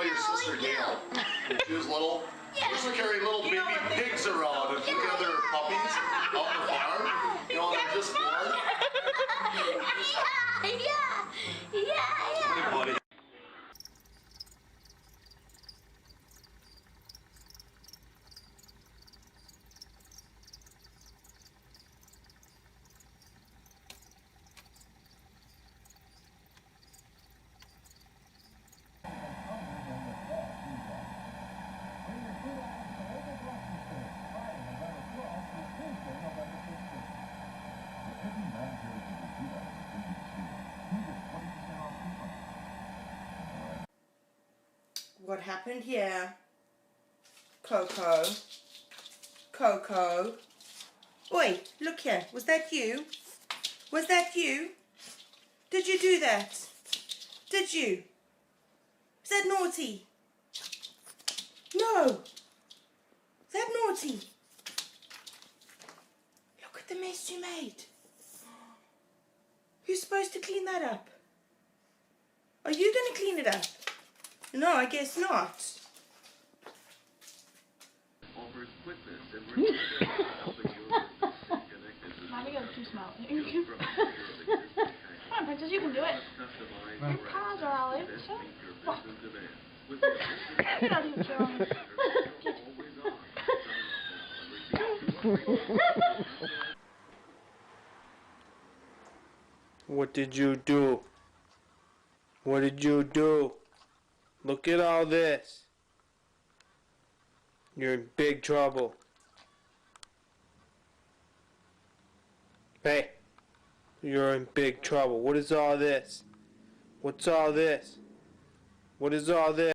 your sister Gail. When she was little, she used to carry little baby pigs around and together puppies out the farm. You know, they're just born. Hey, buddy. What happened here? Coco. Coco. Oi, look here. Was that you? Was that you? Did you do that? Did you? Is that naughty? No. Is that naughty? Look at the mess you made. Who's supposed to clean that up? Are you going to clean it up? No, I guess not. Mommy goes too small. Come on, Princess, you can do it. Your paws are all in, so. You're not even showing. What did you do? What did you do? Look at all this. You're in big trouble. Hey, you're in big trouble. What is all this? What's all this? What is all this?